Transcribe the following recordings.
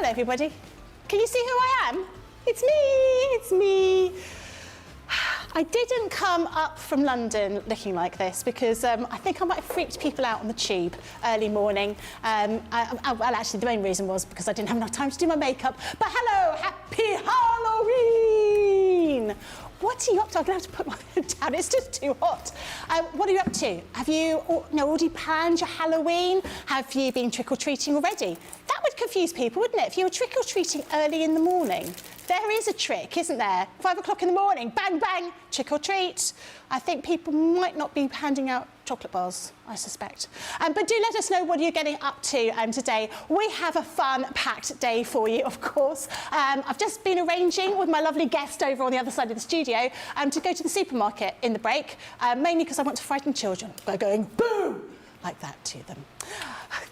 Hello, everybody. Can you see who I am? It's me. I didn't come up from London looking like this because I think I might have freaked people out on the tube early morning. Well, actually, the main reason was because I didn't have enough time to do my makeup. But hello, happy Halloween! What are you up to? I'm going to have to put my head down. It's just too hot. What are you up to? Have you already planned your Halloween? Have you been trick-or-treating already? That would confuse people, wouldn't it? If you were trick-or-treating early in the morning. There is a trick, isn't there? 5 o'clock in the morning, bang, bang, trick-or-treat. I think people might not be handing out chocolate bars, I suspect. But do let us know what you're getting up to today. We have a fun-packed day for you, of course. I've just been arranging with my lovely guest over on the other side of the studio to go to the supermarket in the break, mainly because I want to frighten children by going boo like that to them.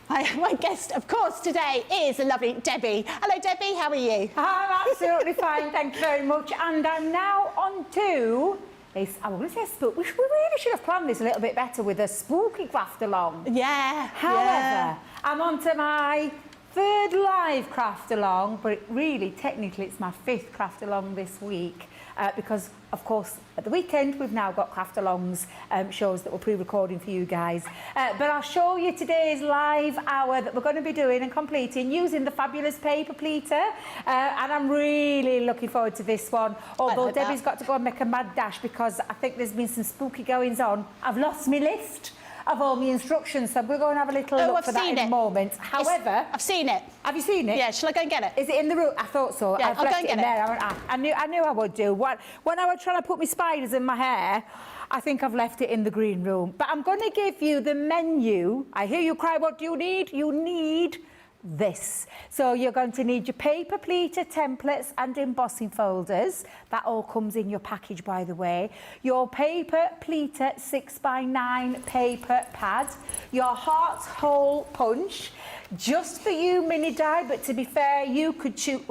My guest, of course, today is the lovely Debbie. Hello, Debbie, how are you? I'm absolutely fine, thank you very much. And I'm now on to this, I was going to say spook. We really should have planned this a little bit better with a spooky craft along. Yeah. However, I'm on to my 3rd live craft along, but really, technically, it's my 5th craft along this week. Because, of course, at the weekend, we've now got craft alongs shows that we're pre-recording for you guys. But I'll show you today's live hour that we're going to be doing and completing using the fabulous Paper Pleater. And I'm really looking forward to this one. Although Debbie's got to go and make a mad dash because I think there's been some spooky goings on. I've lost my list of all my instructions, so we're going to have a little look for that in a moment. However, I've seen it. Have you seen it? Yeah, shall I go and get it? Is it in the room? I thought so. Yeah, I've I'll left go and it in get there. I knew I would do. When I was trying to put my spiders in my hair, I think I've left it in the green room. But I'm going to give you the menu. I hear you cry, what do you need? You need this. So you're going to need your Paper Pleater templates and embossing folders. That all comes in your package, by the way. Your Paper Pleater 6x9 paper pad. Your heart's hole punch. Just for you, mini die, but to be fair, you could choose...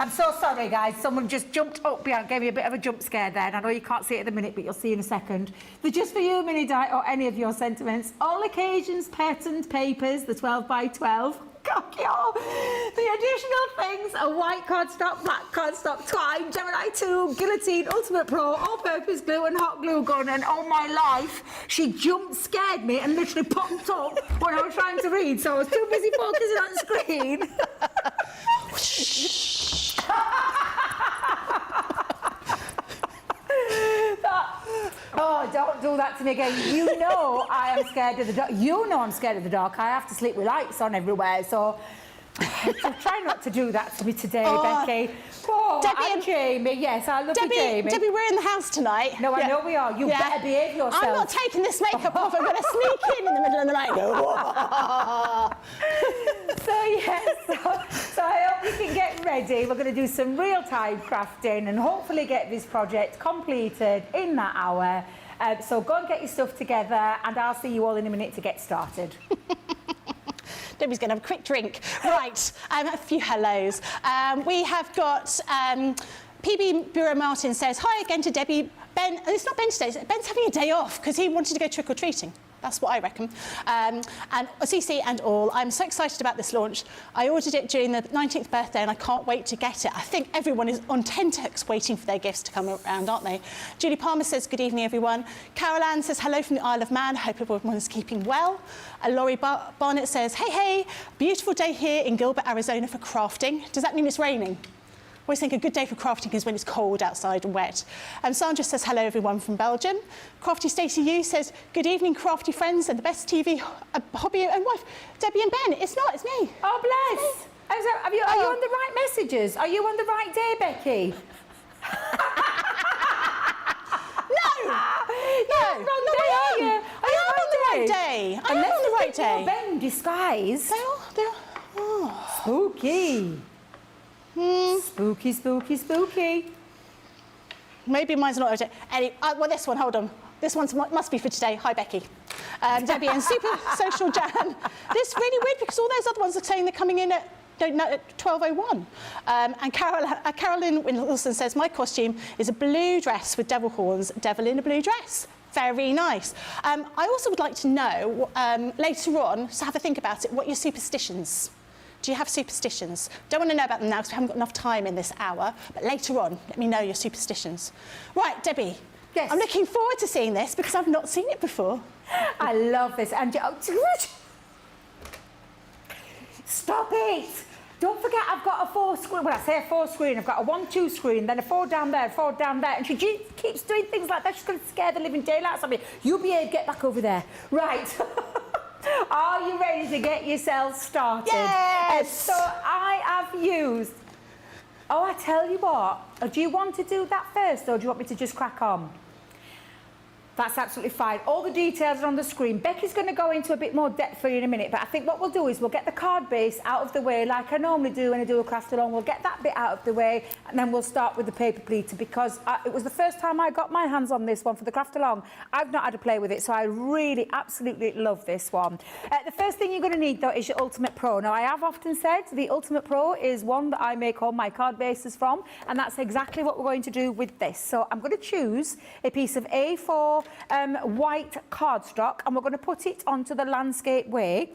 I'm so sorry, guys. Someone just jumped up behind, gave me a bit of a jump scare there. And I know you can't see it at the minute, but you'll see in a second. The Just For You mini die or any of your sentiments. All occasions, patterned papers, the 12x12. The additional things are white cardstock, black cardstock, twine, Gemini 2, guillotine, Ultimate Pro, all-purpose glue and hot glue gun. And all my life, she jump scared me and literally popped up when I was trying to read. So I was too busy focusing on screen. Oh, don't do that to me again. You know I am scared of the dark. You know I'm scared of the dark. I have to sleep with lights on everywhere, so try not to do that to me today, Becky. Oh, Debbie and Jamie, yes, I love you, Jamie. Debbie, we're in the house tonight. No, I know we are. You better behave yourself. I'm not taking this makeup off. I'm going to sneak in the middle of the night. So I hope you can get ready. We're going to do some real-time crafting and hopefully get this project completed in that hour. So go and get your stuff together and I'll see you all in a minute to get started. Debbie's going to have a quick drink. Right, a few hellos. We have got PB Bureau Martin says, hi again to Debbie. Ben, it's not Ben today, Ben's having a day off because he wanted to go trick-or-treating. That's what I reckon. And CC and all, I'm so excited about this launch. I ordered it during the 19th birthday and I can't wait to get it. I think everyone is on tenterhooks waiting for their gifts to come around, aren't they? Julie Palmer says, good evening, everyone. Carol Ann says, hello from the Isle of Man. Hope everyone is keeping well. Laurie Barnett says, hey, hey, beautiful day here in Gilbert, Arizona for crafting. Does that mean it's raining? I always think a good day for crafting is when it's cold outside and wet. Sandra says, hello everyone from Belgium. Crafty Stacey Yu says, good evening crafty friends and the best TV hobby and wife, Debbie and Ben. It's not, it's me. Oh, bless. Are you on the right messages? Are you on the right day, Becky? No, wrong day, are you? I am on the right day. I am on the right day. Ben disguised. They are. Oh. Spooky. Spooky, spooky, spooky. Maybe mine's not over. Well, this one, hold on. This one must be for today. Hi, Becky. Debbie and Super Social Jan. This is really weird because all those other ones are saying they're coming in at 12:01. And Carolyn Wilson says, my costume is a blue dress with devil horns, devil in a blue dress. Very nice. I also would like to know later on, so have a think about it, what your superstitions. Do you have superstitions? Don't want to know about them now because we haven't got enough time in this hour, but later on, let me know your superstitions. Right, Debbie. Yes. I'm looking forward to seeing this because I've not seen it before. I love this. And stop it! Don't forget, I've got a 4 screen. When I say a 4 screen, I've got a 1-2 screen, then a 4 down there, 4 down there. And she keeps doing things like that. She's going to scare the living daylights out of me. You behave, get back over there. Right. Are you ready to get yourself started? Yes! So I have used... Oh, I tell you what. Do you want to do that first, or do you want me to just crack on? That's absolutely fine. All the details are on the screen. Becky's going to go into a bit more depth for you in a minute, but I think what we'll do is we'll get the card base out of the way like I normally do when I do a craft along. We'll get that bit out of the way, and then we'll start with the paper pleater because it was the first time I got my hands on this one for the craft along. I've not had to play with it, so I really absolutely love this one. The first thing you're going to need though is your Ultimate Pro. Now I have often said the Ultimate Pro is one that I make all my card bases from, and that's exactly what we're going to do with this. So I'm going to choose a piece of A4 white cardstock, and we're going to put it onto the landscape way,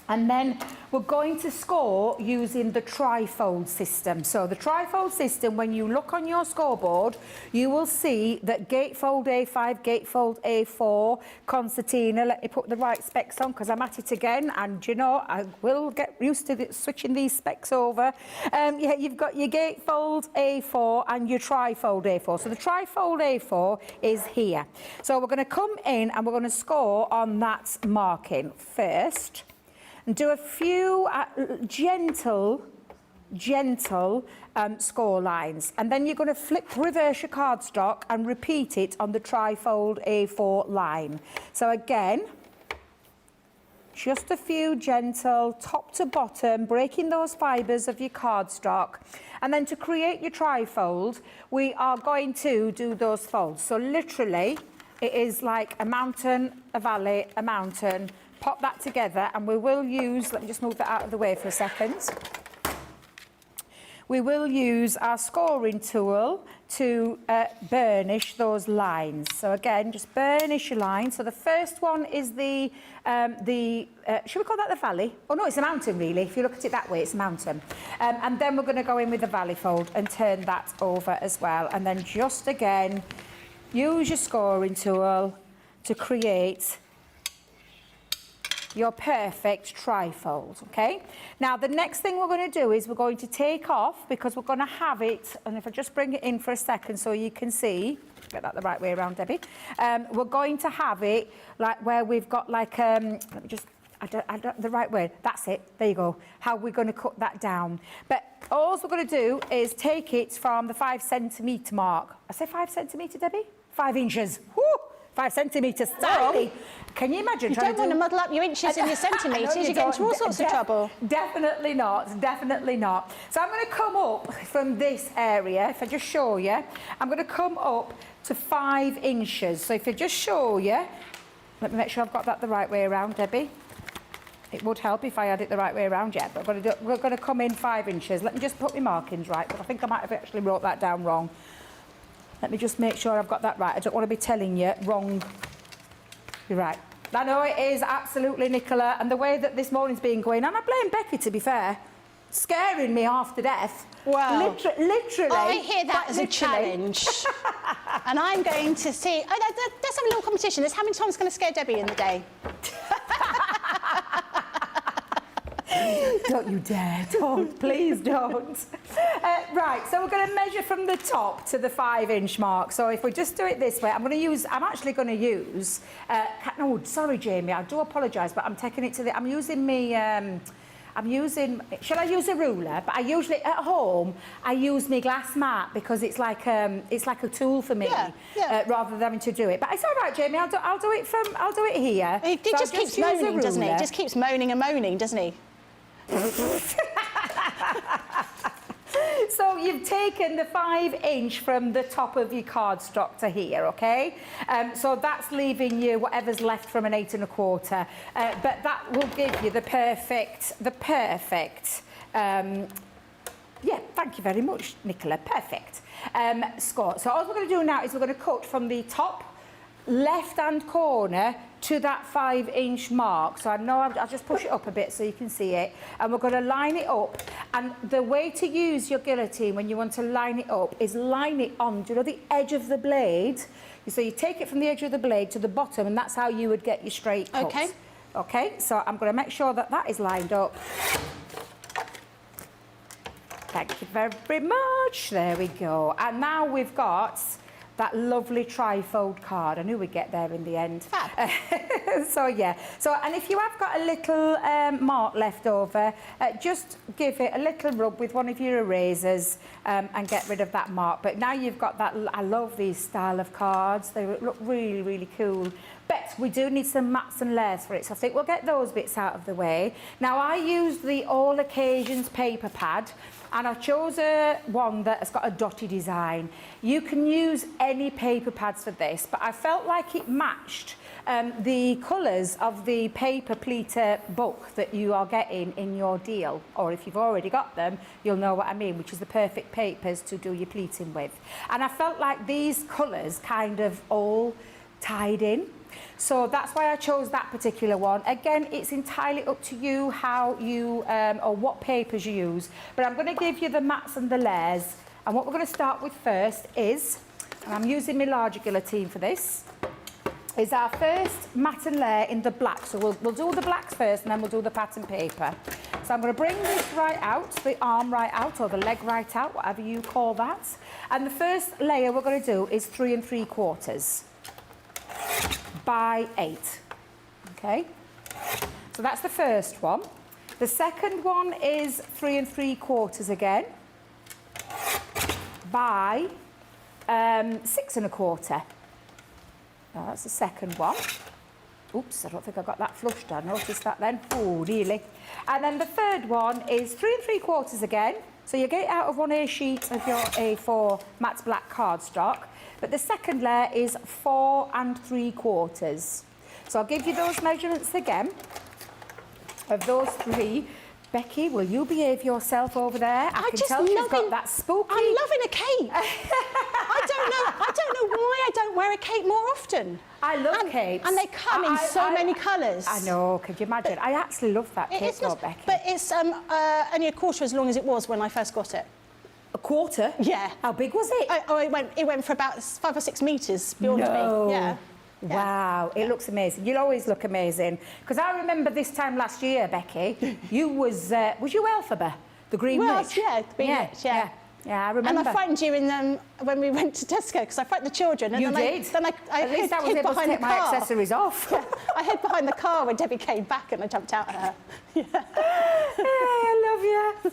and then we're going to score using the trifold system. So the trifold system, when you look on your scoreboard, you will see that gatefold A5, gatefold A4, concertina. Let me put the right specs on because I'm at it again, and you know I will get used to switching these specs over. Yeah, you've got your gatefold A4 and your trifold A4. So the trifold A4 is here. So we're going to come in and we're going to score on that marking first. And do a few gentle score lines. And then you're going to reverse your cardstock and repeat it on the trifold A4 line. So again, just a few gentle, top to bottom, breaking those fibres of your cardstock. And then to create your trifold, we are going to do those folds. So literally, it is like a mountain, a valley, a mountain. Pop that together, and we will use, let me just move that out of the way for a second. We will use our scoring tool to burnish those lines. So again, just burnish your lines. So the first one is should we call that the valley? Oh no, it's a mountain really. If you look at it that way, it's a mountain. And then we're going to go in with the valley fold and turn that over as well. And then just again, use your scoring tool to create your perfect trifold, okay? Now, the next thing we're going to do is we're going to take off, because we're going to have it, and if I just bring it in for a second so you can see, get that the right way around, Debbie, we're going to have it like where we've got like, let me just, I don't, the right way, that's it, there you go, how we're going to cut that down. But all we're going to do is take it from the 5 centimetre mark. I say 5 centimetre, Debbie? 5 inches. Woo! 5 centimetres, tiny. Can you imagine? You don't want to muddle up your inches and your centimetres, you get into all sorts of trouble. Definitely not, definitely not. So I'm going to come up from this area, if I just show you, I'm going to come up to 5 inches. So if I just show you, let me make sure I've got that the right way around, Debbie. It would help if I had it the right way around, yeah, but we're going to come in 5 inches. Let me just put my markings right, but I think I might have actually wrote that down wrong. Let me just make sure I've got that right. I don't want to be telling you wrong. You're right. I know it is, absolutely, Nicola. And the way that this morning's been going, and I blame Becky, to be fair, scaring me half to death. Wow. Literally. I hear that as a challenge. And I'm going to see... Oh, let's have a little competition. Let's how many times it's going to scare Debbie in the day. Don't you dare, don't, please don't. Right, so we're going to measure from the top to the 5-inch mark. So if we just do it this way, I'm actually going to use, no, sorry, Jamie, I do apologise, but I'm taking it to the, shall I use a ruler? But I usually, at home, I use my glass mat because it's like a tool for me, rather than having to do it. But it's all right, Jamie, I'll do it here. He just keeps moaning, doesn't he? He just keeps moaning and moaning, doesn't he? So you've taken the 5-inch from the top of your cardstock to here, okay? So that's leaving you whatever's left from an 8 1/4. But that will give you the perfect, yeah, thank you very much, Nicola, perfect score. So all we're going to do now is we're going to cut from the top left-hand corner to that 5-inch mark. So I know I'll just push it up a bit so you can see it. And we're going to line it up. And the way to use your guillotine when you want to line it up is line it on, do you know, the edge of the blade. So you take it from the edge of the blade to the bottom, and that's how you would get your straight cuts. Okay. Okay, so I'm going to make sure that that is lined up. Thank you very much. There we go. And now we've got that lovely trifold card. I knew we'd get there in the end. Fab. So yeah. So, and if you have got a little mark left over, just give it a little rub with one of your erasers and get rid of that mark. But now you've got that. I love these style of cards. They look really, really cool. But we do need some mats and layers for it, so I think we'll get those bits out of the way. Now, I used the All Occasions paper pad, and I chose one that has got a dotty design. You can use any paper pads for this, but I felt like it matched the colours of the Paper Pleater book that you are getting in your deal, or if you've already got them, you'll know what I mean, which is the perfect papers to do your pleating with. And I felt like these colours kind of all tied in. So that's why I chose that particular one. Again, it's entirely up to you how you, or what papers you use. But I'm going to give you the mats and the layers. And what we're going to start with first is, and I'm using my larger guillotine for this, is our first mat and layer in the black. So we'll do the blacks first, and then we'll do the pattern paper. So I'm going to bring this right out, the arm right out, or the leg right out, whatever you call that. And the first layer we're going to do is 3 3/4. By 8. Okay, so that's the first one. The second one is 3 3/4 again by 6 1/4. Now that's the second one. Oops, I don't think I got that flushed. I noticed that then. Oh, nearly. And then the third one is 3 3/4 again. So you get it out of 1A sheet of your A4 Matt's Black cardstock. But the second layer is 4 3/4. So I'll give you those measurements again of those 3. Becky, will you behave yourself over there? I can tell you've got that spooky. I'm loving a cape. I don't know why I don't wear a cape more often. I love capes. And they come in so many colours. I know, could you imagine? I actually love that cape though, Becky. But it's only a quarter as long as it was when I first got it. A quarter? Yeah. How big was it? It went for about 5 or 6 metres beyond me. Yeah. Wow, it looks amazing. You'll always look amazing. Because I remember this time last year, Becky, you was you Elphaba, the Green Witch? Yeah, the Green Witch, yeah. Yeah, I remember. And I frightened you in when we went to Tesco, because I frightened the children. And you did? Then I At least I was able to take my accessories off. Yeah, I hid behind the car when Debbie came back and I jumped out at her. Yeah. I love you.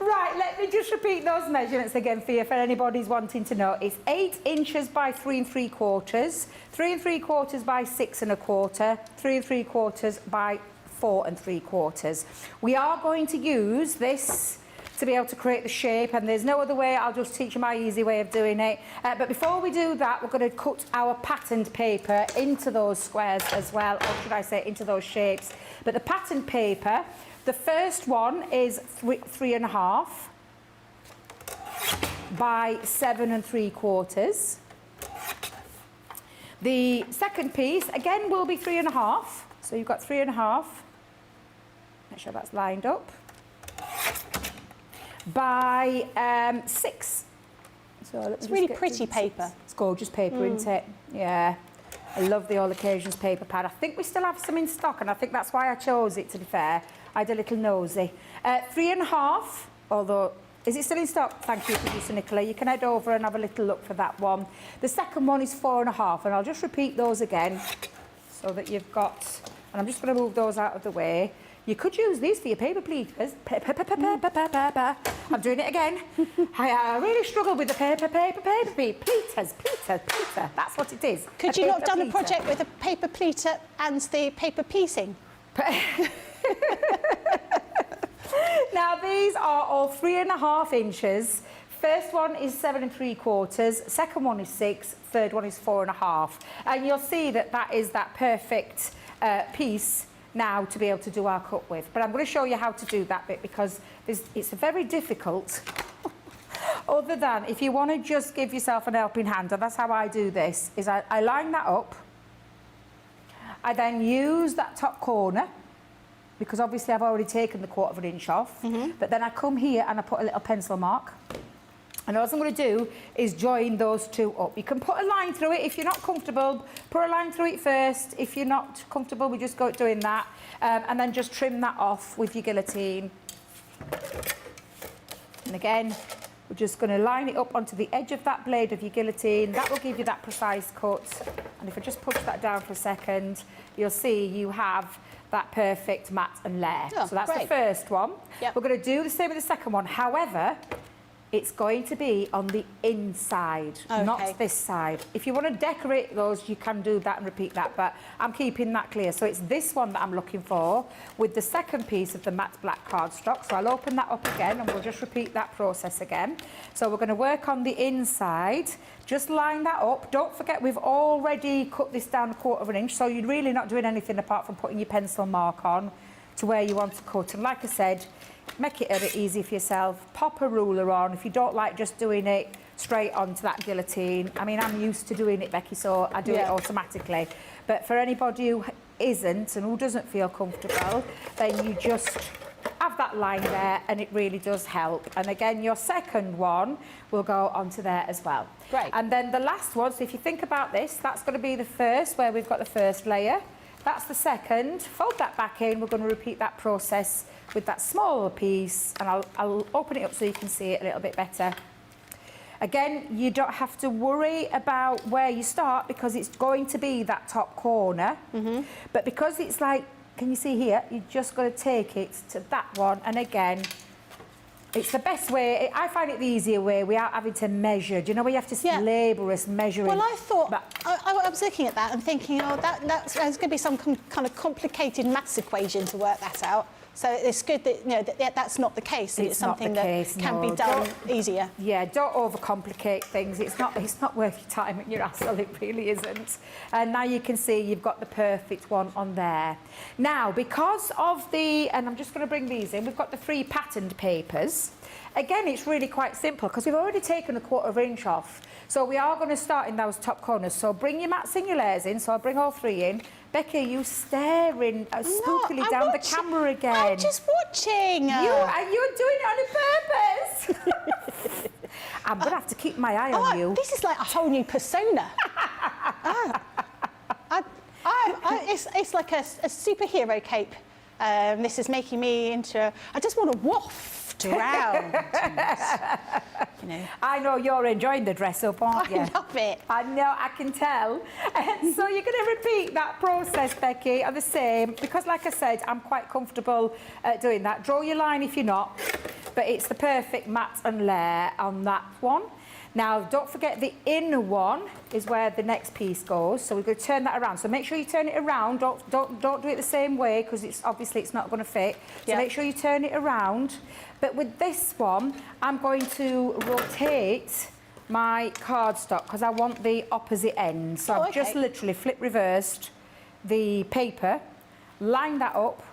Right, let me just repeat those measurements again for you, for anybody's wanting to know. It's 8 inches by 3 3/4, 3 3/4 by 6 1/4, 3 3/4 by 4 3/4. We are going to use this to be able to create the shape, and there's no other way. I'll just teach you my easy way of doing it. But before we do that, we're going to cut our patterned paper into those squares as well, or should I say into those shapes. But the patterned paper, the first one is 3 1/2 by 7 3/4. The second piece, again, will be 3 1/2. So you've got 3 1/2. Make sure that's lined up. By 6. So it's really pretty paper. It's gorgeous paper, isn't it? Yeah. I love the All Occasions paper pad. I think we still have some in stock, and I think that's why I chose it, to be fair. I had a little nosy. 3 1/2, although, is it still in stock? Thank you, producer Nicola. You can head over and have a little look for that one. The second one is 4 1/2, and I'll just repeat those again so that you've got, and I'm just going to move those out of the way. You could use these for your paper pleaters. I'm doing it again. I really struggle with the paper pleaters. That's what it is. Could you not done a project with a paper pleater and the paper piecing? Now these are all 3 1/2 inches. First one is 7 3/4. Second one is 6. Third one is 4 1/2. And you'll see that that is that perfect piece now to be able to do our cut with. But I'm going to show you how to do that bit, because it's very difficult. Other than if you want to just give yourself an helping hand, and that's how I do this, is I line that up I then use that top corner, because obviously I've already taken the 1/4 inch off, but then I come here and I put a little pencil mark. And all I'm going to do is join those two up. You can put a line through it if you're not comfortable. Put a line through it first. If you're not comfortable, we just go doing that. And then just trim that off with your guillotine. And again, we're just going to line it up onto the edge of that blade of your guillotine. That will give you that precise cut. And if I just push that down for a second, you'll see you have that perfect mat and layer. Oh, so that's great. the first one. Yep. We're going to do the same with the second one. However, it's going to be on the inside, not this side. If you want to decorate those, you can do that and repeat that, but I'm keeping that clear. So it's this one that I'm looking for with the second piece of the matte black cardstock. So I'll open that up again and we'll just repeat that process again. So we're going to work on the inside. Just line that up. Don't forget, we've already cut this down 1/4 inch, so you're really not doing anything apart from putting your pencil mark on to where you want to cut. And like I said, make it a bit easy for yourself. Pop a ruler on. If you don't like just doing it straight onto that guillotine. I mean, I'm used to doing it, Becky, so I do it automatically. But for anybody who isn't and who doesn't feel comfortable, then you just have that line there and it really does help. And again, your second one will go onto there as well. Great. And then the last one, so if you think about this, that's going to be the first, where we've got the first layer. That's the second. Fold that back in. We're going to repeat that process with that smaller piece, and I'll open it up so you can see it a little bit better. Again, you don't have to worry about where you start because it's going to be that top corner. But because it's like, can you see here? You just got to take it to that one, and again, it's the best way. I find it the easier way without having to measure. Do you know where you have to laborious measuring? Well, I thought, I was looking at that and thinking, oh, there's going to be some kind of complicated maths equation to work that out. So it's good that, you know, that's not the case. It's something that can be done easier. Yeah, don't overcomplicate things. It's not worth your time and your hassle. It really isn't. And now you can see you've got the perfect one on there. Now, because of the, and I'm just going to bring these in, we've got the 3 patterned papers. Again, it's really quite simple because we've already taken a 1/4 inch off. So we are going to start in those top corners. So bring your mats and your layers in. So I'll bring all 3 in. Becky, you staring spookily down the camera again. I'm just watching. You're doing it on purpose. I'm going to have to keep my eye on you. This is like a whole new persona. It's like a superhero cape. This is making me into I just want to waft around. You know. I know you're enjoying the dress up, aren't you? I love it. I know, I can tell. And so you're going to repeat that process, Becky, are the same, because like I said, I'm quite comfortable doing that. Draw your line if you're not, but it's the perfect mat and layer on that one. Now, don't forget the inner one is where the next piece goes. So we're going to turn that around. So make sure you turn it around. Don't do it the same way because it's obviously it's not going to fit. So make sure you turn it around. But with this one, I'm going to rotate my cardstock because I want the opposite end. So I've just literally flip reversed the paper, line that up.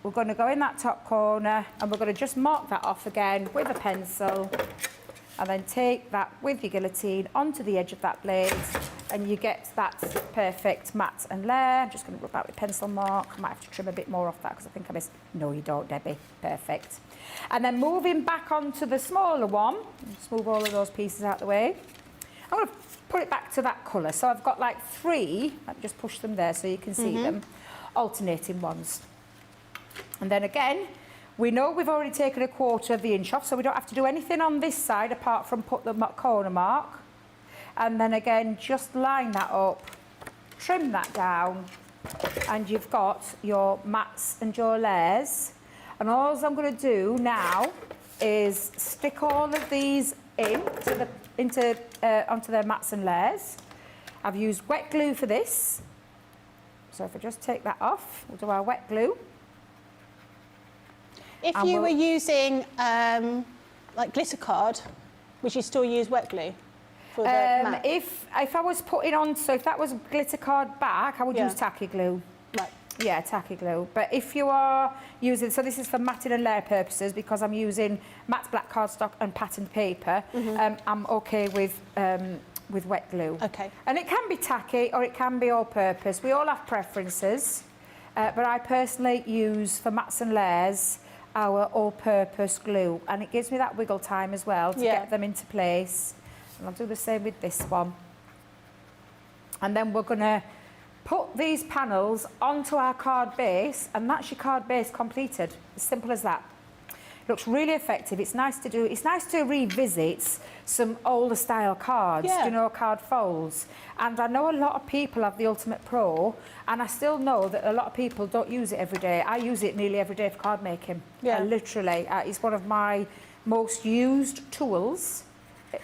We're going to go in that top corner and we're going to just mark that off again with a pencil. And then take that with your guillotine onto the edge of that blade and you get that perfect mat and layer. I'm just going to rub out with pencil mark. I might have to trim a bit more off that because I think I missed. No, you don't, Debbie. Perfect. And then moving back onto the smaller one, just move all of those pieces out of the way. I'm going to put it back to that colour. So I've got like 3, I'll just push them there so you can see them, alternating ones. And then again, we know we've already taken a 1/4 inch off, so we don't have to do anything on this side apart from put the corner mark. And then again, just line that up, trim that down, and you've got your mats and your layers. And all I'm going to do now is stick all of these onto their mats and layers. I've used wet glue for this. So if I just take that off, we'll do our wet glue. If you were using like glitter card, would you still use wet glue for the mat? If I was putting on, so if that was glitter card back, I would use tacky glue. Right. Yeah, tacky glue. But if you are using, so this is for matting and layer purposes because I'm using matte black cardstock and patterned paper, I'm okay with with wet glue. Okay. And it can be tacky or it can be all-purpose. We all have preferences, but I personally use, for mats and layers, our all-purpose glue, and it gives me that wiggle time as well to get them into place. And I'll do the same with this one. And then we're going to put these panels onto our card base, and that's your card base completed. As simple as that. Looks really effective. It's nice to do. It's nice to revisit some older style cards, you know, card folds. And I know a lot of people have the Ultimate Pro, and I still know that a lot of people don't use it every day. I use it nearly every day for card making. Literally, it's one of my most used tools,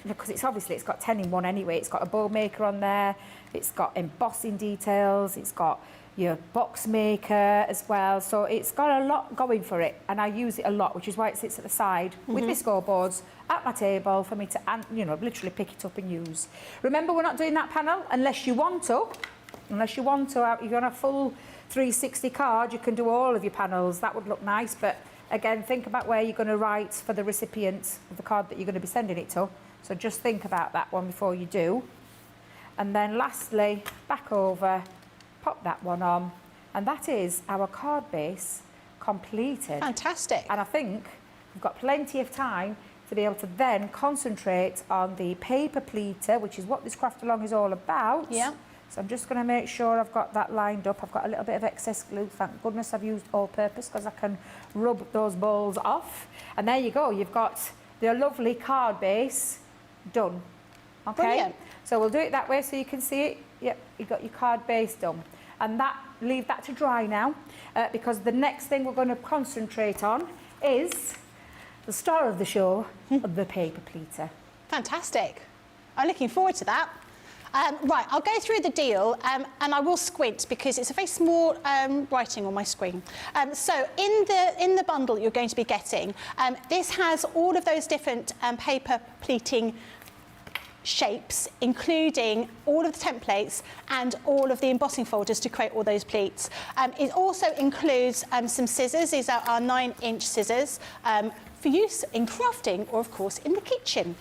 because it's obviously, it's got 10 in 1 anyway. It's got a bow maker on there, it's got embossing details, it's got your box maker as well, so it's got a lot going for it, and I use it a lot, which is why it sits at the side with my scoreboards at my table for me to, you know, literally pick it up and use. Remember, we're not doing that panel unless you want to. If you're on a full 360 card, you can do all of your panels. That would look nice, but again, think about where you're going to write for the recipient of the card that you're going to be sending it to. So just think about that one before you do. And then lastly, back over, pop that one on, and that is our card base completed. Fantastic. And I think we've got plenty of time to be able to then concentrate on the paper pleater, which is what this craft along is all about. Yeah. So I'm just going to make sure I've got that lined up. I've got a little bit of excess glue. Thank goodness I've used all-purpose, because I can rub those balls off. And there you go. You've got the lovely card base done. Okay. Brilliant. So we'll do it that way so you can see it. Yep, you've got your card base done. And leave that to dry now, because the next thing we're going to concentrate on is the star of the show, the paper pleater. Fantastic. I'm looking forward to that. Right, I'll go through the deal, and I will squint because it's a very small writing on my screen. So in the bundle you're going to be getting, this has all of those different paper pleating shapes, including all of the templates and all of the embossing folders to create all those pleats. It also includes some scissors. These are our 9-inch scissors for use in crafting or, of course, in the kitchen.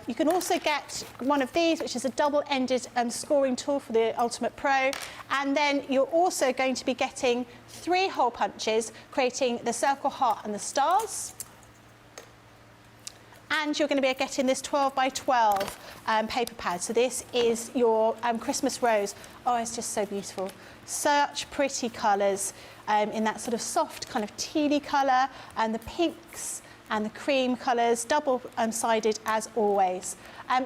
You can also get one of these, which is a double-ended scoring tool for the Ultimate Pro. And then you're also going to be getting 3 hole punches, creating the circle, heart and the stars. And you're going to be getting this 12 by 12 paper pad. So this is your Christmas rose. Oh, it's just so beautiful. Such pretty colours in that sort of soft kind of tealy colour, and the pinks and the cream colours, double-sided as always.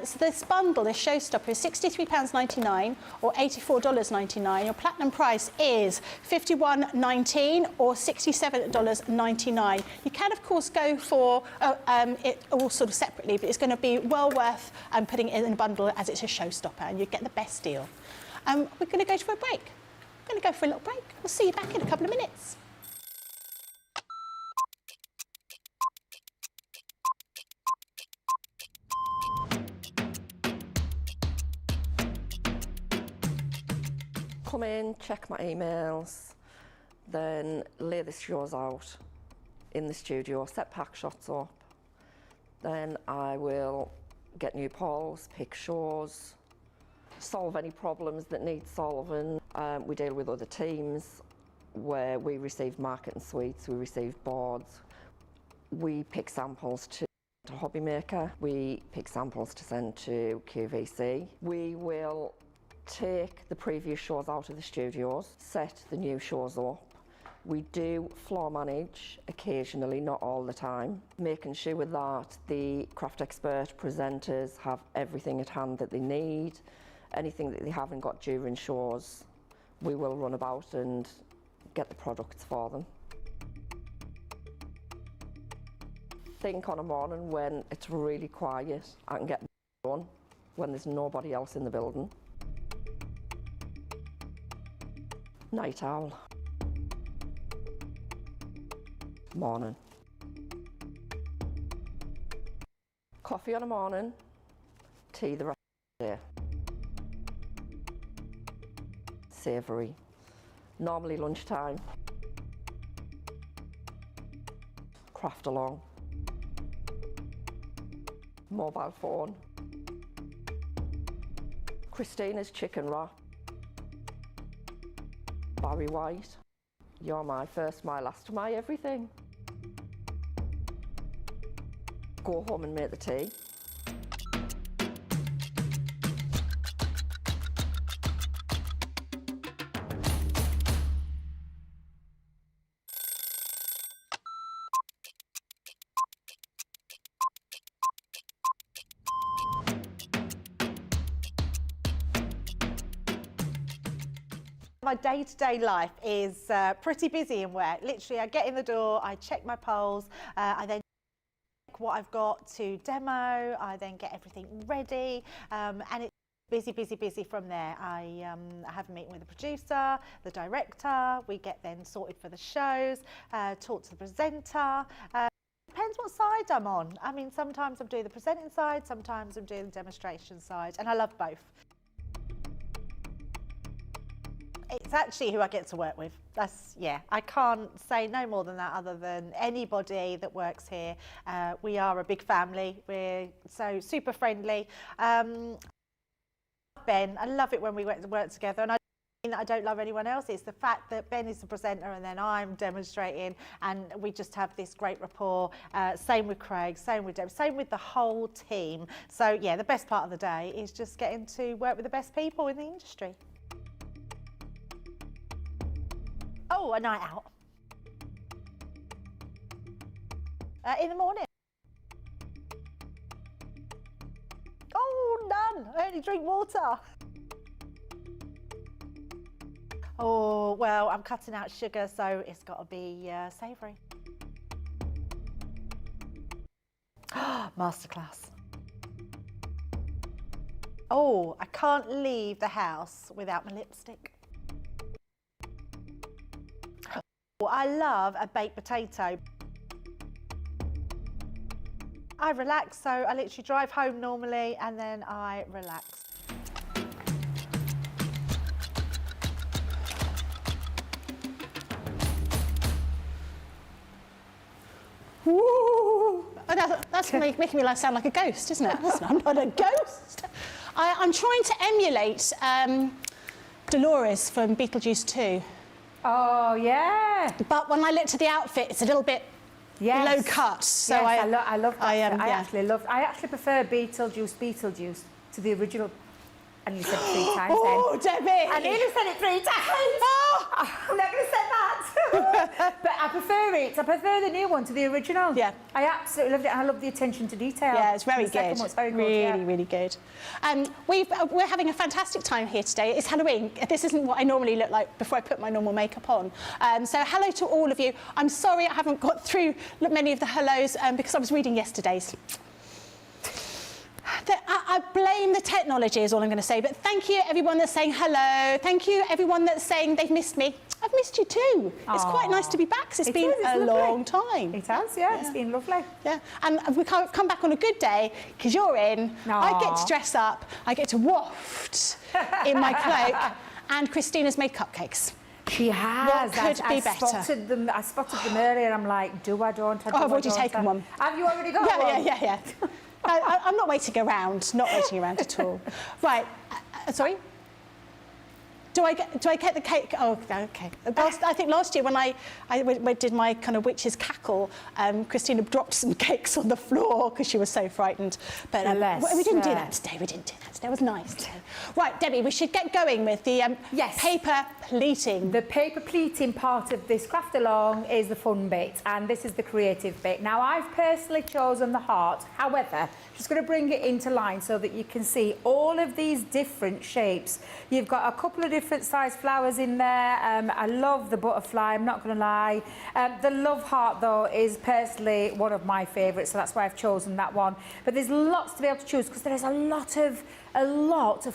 So this bundle, this showstopper, is £63.99 or $84.99. Your platinum price is $51.19 or $67.99. You can, of course, go for it all sort of separately, but it's going to be well worth putting it in a bundle as it's a showstopper, and you get the best deal. We're going to go for a break. We're going to go for a little break. We'll see you back in a couple of minutes. Come in, check my emails, then lay the shows out in the studio, set pack shots up. Then I will get new polls, pick shows, solve any problems that need solving. We deal with other teams where we receive marketing suites, we receive boards. We pick samples to Hobby Maker, we pick samples to send to QVC. We will take the previous shows out of the studios, set the new shows up. We do floor manage occasionally, not all the time, making sure that the craft expert presenters have everything at hand that they need. Anything that they haven't got during shows, we will run about and get the products for them. Think on a morning when it's really quiet, I can get done when there's nobody else in the building. Night owl. Morning. Coffee on a morning, tea the rest of the day. Savoury. Normally lunchtime. Craft along. Mobile phone. Christina's chicken wrap. Barry White. You're my first, my last, my everything. Go home and make the tea. My day-to-day life is pretty busy in work. Literally, I get in the door, I check my polls, I then check what I've got to demo, I then get everything ready, and it's busy, busy, busy from there. I have a meeting with the producer, the director, we get then sorted for the shows, talk to the presenter. Depends what side I'm on. I mean, sometimes I'm doing the presenting side, sometimes I'm doing the demonstration side, and I love both. It's actually who I get to work with. That's, yeah, I can't say no more than that other than anybody that works here. We are a big family. We're so super friendly. Ben, I love it when we work together, and I don't mean that I don't love anyone else. It's the fact that Ben is the presenter and then I'm demonstrating, and we just have this great rapport. Same with Craig, same with Deb, same with the whole team. So yeah, the best part of the day is just getting to work with the best people in the industry. Oh, a night out. In the morning. Oh, none. I only drink water. Oh, well, I'm cutting out sugar, so it's got to be savoury. Masterclass. Oh, I can't leave the house without my lipstick. I love a baked potato. I relax, so I literally drive home normally and then I relax. Woo! Oh, that's making me sound like a ghost, isn't it? I'm not a ghost. I'm trying to emulate Dolores from Beetlejuice 2. Oh, yeah. But when I looked at the outfit, it's a little bit low cut. So yes, I love that. I actually prefer Beetlejuice to the original. And you said it 3 times Oh, then. Debbie! I nearly said it 3 times. Oh. I'm not going to say that. But I prefer it. I prefer the new one to the original. Yeah. I absolutely loved it. And I love the attention to detail. Yeah, it's very The second good. one, it's very good. Really, really good. We're having a fantastic time here today. It's Halloween. This isn't what I normally look like before I put my normal makeup on. So hello to all of you. I'm sorry I haven't got through many of the hellos because I was reading yesterday's. I blame the technology is all I'm going to say, but thank you everyone that's saying hello. Thank you everyone that's saying they've missed me. I've missed you too. It's quite nice to be back because it's been a long time. It has, yeah. It's been lovely. Yeah, and we can't come back on a good day because you're in. I get to dress up, I get to waft in my cloak, and Christina's made cupcakes. She has. What could be better? I spotted them earlier. I'm like, do I, don't I? I've already taken one. Have you already got one? Yeah. I'm not waiting around, at all. Right, sorry? Do I get the cake? Oh, okay. I think last year when I did my kind of witch's cackle, Christina dropped some cakes on the floor because she was so frightened. But we didn't do that today. It was nice today. Right, Debbie, we should get going with the paper pleating. The paper pleating part of this craft along is the fun bit, and this is the creative bit. Now, I've personally chosen the heart. However, just going to bring it into line so that you can see all of these different shapes. You've got a couple of different size flowers in there. I love the butterfly, I'm not going to lie. The love heart, though, is personally one of my favourites, so that's why I've chosen that one. But there's lots to be able to choose because there is a lot of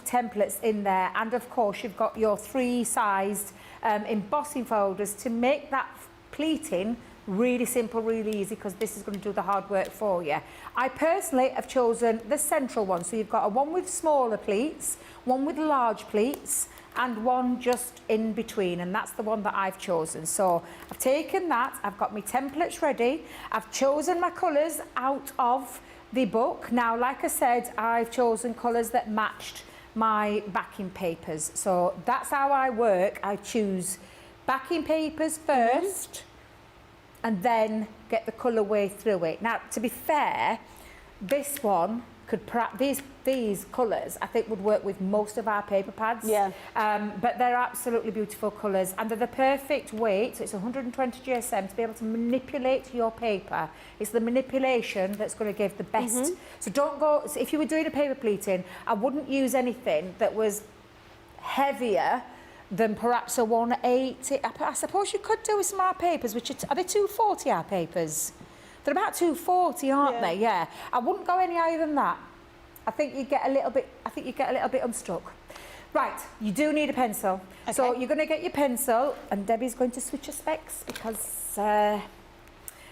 templates in there, and of course you've got your 3-sized embossing folders to make that pleating really simple, really easy, because this is going to do the hard work for you. I personally have chosen the central one, so you've got one with smaller pleats, one with large pleats, and one just in between, and that's the one that I've chosen. So I've taken that, I've got my templates ready, I've chosen my colours out of the book. Now, like I said, I've chosen colours that matched my backing papers. So that's how I work. I choose backing papers first and then get the colourway through it. Now, to be fair, this one could perhaps, these colours I think would work with most of our paper pads. Yeah. But they're absolutely beautiful colours and they're the perfect weight. So it's 120 GSM to be able to manipulate your paper. It's the manipulation that's going to give the best. So don't go, so if you were doing a paper pleating, I wouldn't use anything that was heavier than perhaps a 180. I suppose you could do with some art papers, which are they 240 art papers? They're about 240, aren't they? Yeah. I wouldn't go any higher than that. I think you get a little bit. I think you get a little bit unstuck. Right. You do need a pencil. Okay. So you're going to get your pencil, and Debbie's going to switch her specs because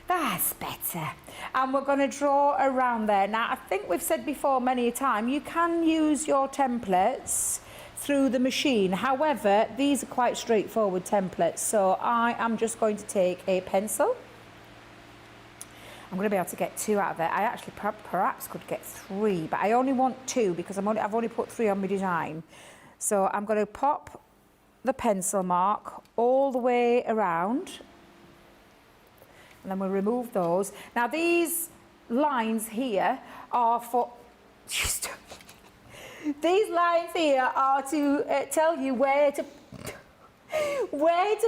that's better. And we're going to draw around there. Now, I think we've said before many a time you can use your templates through the machine. However, these are quite straightforward templates. So I am just going to take a pencil. I'm going to be able to get 2 out of it. I actually perhaps could get 3, but I only want 2 because I've only put 3 on my design. So I'm going to pop the pencil mark all the way around, and then we'll remove those. Now these lines here are for... These lines here are to tell you where to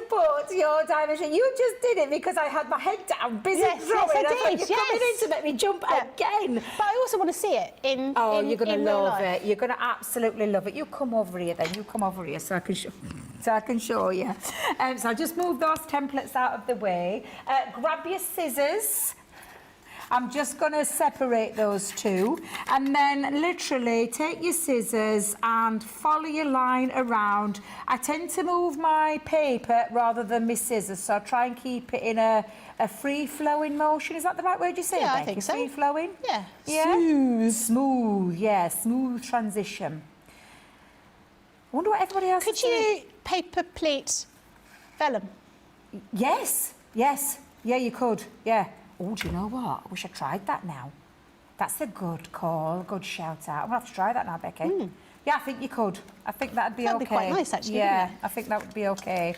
put your dimension. You just did it because I had my head down, busy drawing. Yes, I did. You're coming in to make me jump again. But I also want to see it in. Oh, in, you're going to in real love life. it. You're going to absolutely love it. You come over here then. You come over here so I can show you. So I'll just move those templates out of the way. Grab your scissors. I'm just going to separate those 2 and then literally take your scissors and follow your line around. I tend to move my paper rather than my scissors, so I try and keep it in a free-flowing motion. Is that the right word you say, Yeah, Becky? I think so. Free-flowing? Yeah. Yeah. Smooth, yeah, smooth transition. I wonder what everybody else Could is doing. you paper pleat vellum? Yes, yes, yeah, you could, yeah. Oh, do you know what? I wish I tried that now. That's a good call, a good shout out. I'm going to have to try that now, Becky. Yeah, I think you could. I think that'd be okay. That'd be quite nice, actually, Yeah, wouldn't it? I think that would be okay.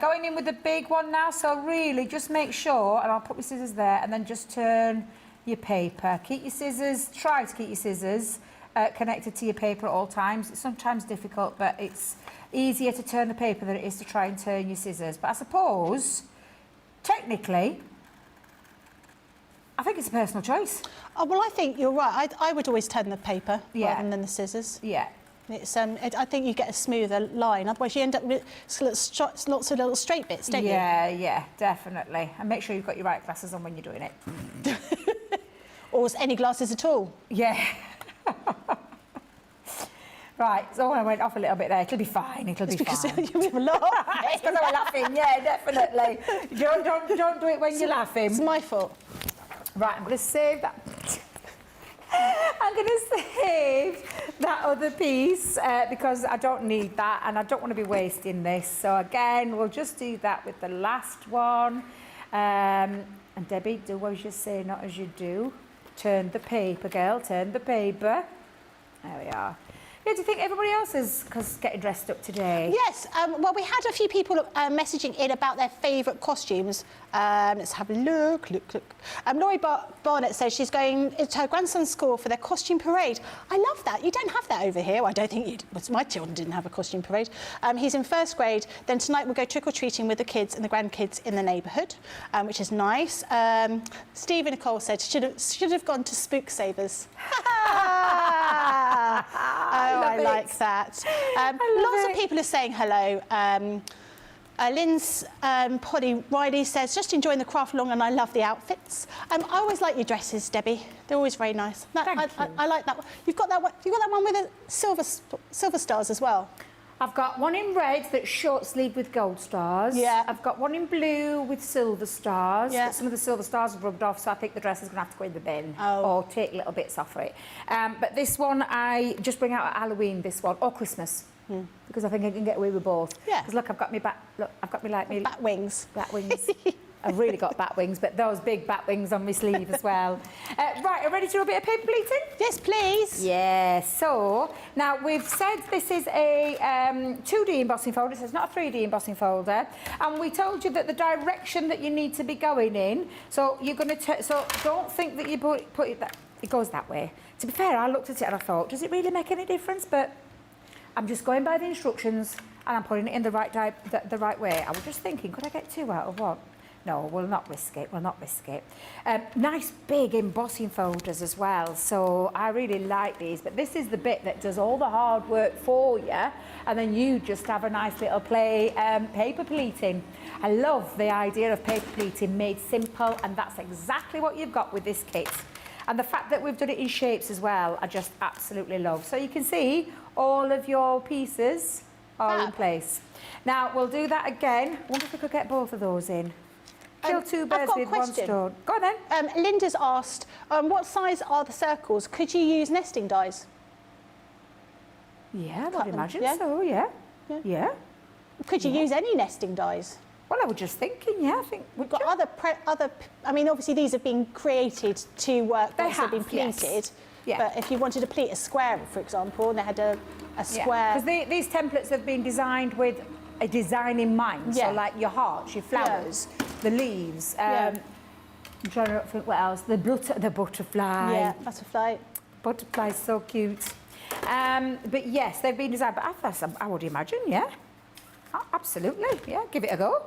Going in with the big one now, so really just make sure, and I'll put my scissors there, and then just turn your paper. Keep your scissors, try to keep your scissors connected to your paper at all times. It's sometimes difficult, but it's easier to turn the paper than it is to try and turn your scissors. But I suppose, technically, I think it's a personal choice. Oh, well, I think you're right. I would always turn the paper rather than the scissors. Yeah. It's I think you get a smoother line. Otherwise, you end up with lots of little straight bits, don't you? Yeah, yeah, definitely. And make sure you've got your right glasses on when you're doing it. Or any glasses at all. Yeah. Right, so I went off a little bit there. It'll be fine, it'll be Because fine. you were laughing. It's because I was laughing, yeah, definitely. Don't do it when you're laughing. It's my fault. Right, I'm going to save that. I'm going to save that other piece because I don't need that and I don't want to be wasting this. So again, we'll just do that with the last one. And Debbie, do as you say, not as you do. Turn the paper, girl, turn the paper. There we are. Yeah, do you think everybody else is getting dressed up today? Yes, well, we had a few people messaging in about their favourite costumes. Let's have a look. Laurie Barnett says she's going to her grandson's school for their costume parade. I love that. You don't have that over here. Well, I don't think you... Well, my children didn't have a costume parade. He's in 1st grade. Then tonight we'll go trick-or-treating with the kids and the grandkids in the neighbourhood, which is nice. Steve and Nicole said should have gone to Spooksavers. I like that. Lots of people are saying hello. Lynn's Polly Riley says, just enjoying the craft along and I love the outfits. I always like your dresses, Debbie. They're always very nice. I like that one. You've got that one with the silver stars as well. I've got one in red that's short sleeve with gold stars. Yeah. I've got one in blue with silver stars. Yeah. But some of the silver stars have rubbed off, so I think the dress is going to have to go in the bin or take little bits off it. But this one I just bring out at Halloween, this one, or Christmas. Because I think I can get away with both. Yeah. Because look, I've got me back. Look, I've got me like me Bat wings. bat wings. I've really got bat wings, but those big bat wings on my sleeve as well. Right, are you ready to do a bit of paper pleating? Yes, please. Yeah, so now we've said this is a 2D embossing folder, so it's not a 3D embossing folder, and we told you that the direction that you need to be going in, so you're going to, so don't think that you put it that, it goes that way. To be fair, I looked at it and I thought, does it really make any difference? But I'm just going by the instructions and I'm putting it in the right way. I was just thinking, could I get 2 out of 1? No, we'll not risk it, we'll not risk it. Nice big embossing folders as well, so I really like these, but this is the bit that does all the hard work for you, and then you just have a nice little play paper pleating. I love the idea of paper pleating made simple, and that's exactly what you've got with this kit. And the fact that we've done it in shapes as well, I just absolutely love. So you can see all of your pieces are in place. Now, we'll do that again. I wonder if we could get both of those in. Kill 2 birds with 1 stone. Go on then. Linda's asked, what size are the circles? Could you use nesting dies? Yeah, I Cut would them, imagine yeah? so, yeah. Yeah. Yeah. Could you use any nesting dies? Well, I was just thinking, yeah, I think We've got other, I mean, obviously these have been created to work They once they've been have, yes. pleated. Yeah. But if you wanted to pleat a square, for example, and they had a square... Because these templates have been designed with a design in mind. Yeah. So like your hearts, your flowers, the leaves. Yeah. I'm trying to think what else. The butterfly. Yeah, butterfly. Butterfly's so cute. But yes, they've been designed. But I would imagine, yeah. Oh, absolutely, yeah. Give it a go.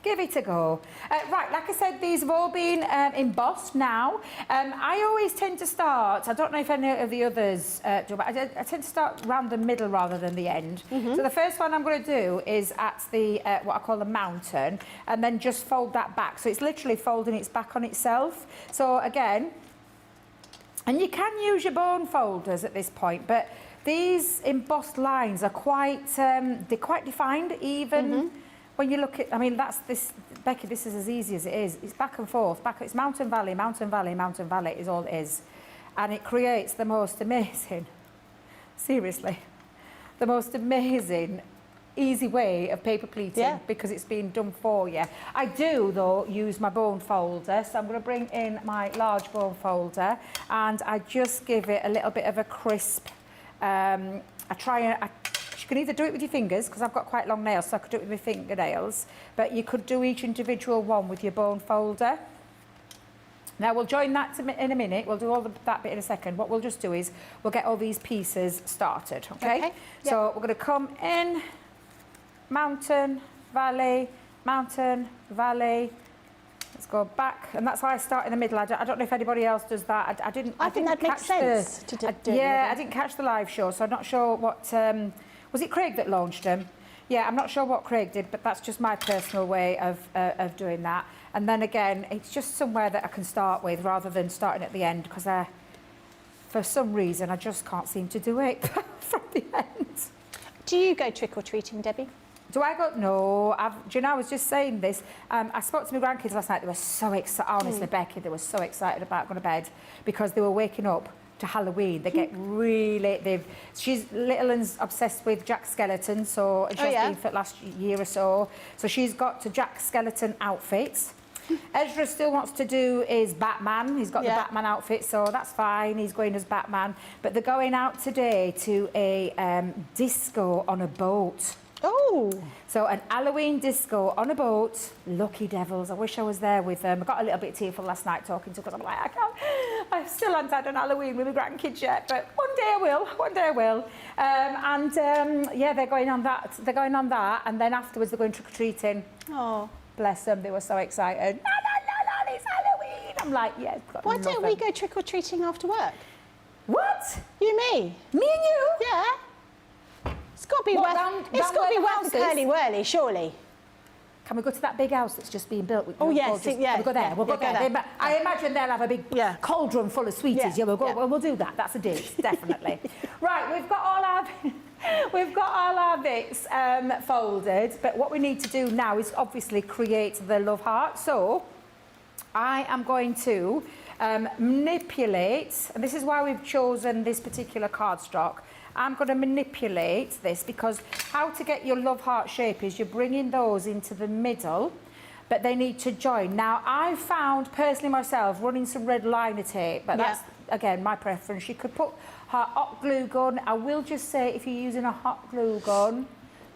Give it a go. Right, like I said, these have all been embossed now. I always tend to start, I don't know if any of the others do, but I tend to start around the middle rather than the end. So the first one I'm going to do is at the, what I call the mountain, and then just fold that back. So it's literally folding its back on itself. So again, and you can use your bone folders at this point, but these embossed lines are quite, they're quite defined even. When you look at, I mean, that's this, Becky, this is as easy as it is. It's back and forth, it's mountain, valley, mountain, valley, mountain, valley is all it is. And it creates the most amazing, seriously, the most amazing, easy way of paper pleating because it's been done for you. I do, though, use my bone folder. So I'm going to bring in my large bone folder and I just give it a little bit of a crisp, you can either do it with your fingers, because I've got quite long nails, so I could do it with my fingernails, but you could do each individual one with your bone folder. Now, we'll join that in a minute. We'll do all that bit in a second. What we'll just do is we'll get all these pieces started, okay? Yep. So we're going to come in, mountain, valley, mountain, valley. Let's go back, and that's why I start in the middle. I don't know if anybody else does that. I didn't think that makes sense to do it. Yeah, I didn't catch the live show, so I'm not sure what... was it Craig that launched them? Yeah, I'm not sure what Craig did, but that's just my personal way of doing that. And then again, it's just somewhere that I can start with rather than starting at the end, because for some reason, I just can't seem to do it from the end. Do you go trick-or-treating, Debbie? Do I go? No. Do you know, I was just saying this. I spoke to my grandkids last night. They were so excited. Honestly, Becky, they were so excited about going to bed because they were waking up to Halloween. They get really... She's little and's obsessed with Jack Skellington, so and she's been for the last year or so. So she's got Jack Skellington outfits. Ezra still wants to do is Batman. He's got the Batman outfit, so that's fine. He's going as Batman. But they're going out today to a disco on a boat. Oh! So an Halloween disco on a boat. Lucky devils. I wish I was there with them. I got a little bit tearful last night talking to them because I'm like, I still haven't had an Halloween with my grandkids yet, but one day I will. One day I will. Yeah, they're going on that. They're going on that, and then afterwards they're going trick-or-treating. Oh. Bless them, they were so excited. No, it's Halloween. I'm like, yeah. Why don't we go trick-or-treating after work? What? You, me? Me and you? Yeah. It's got to be well curly-whirly, surely. Can we go to that big house that's just being built? Oh, yes. Can we go there? We'll go there. I imagine they'll have a big cauldron full of sweeties. Yeah, we'll go. Well, we'll do that. That's a date, definitely. Right, we've got all our bits folded, but what we need to do now is obviously create the love heart. So I am going to manipulate, and this is why we've chosen this particular cardstock. I'm going to manipulate this because how to get your love heart shape is you're bringing those into the middle but they need to join. Now, I found personally myself running some red liner tape, but that's, again, my preference. You could put hot glue gun. I will just say, if you're using a hot glue gun,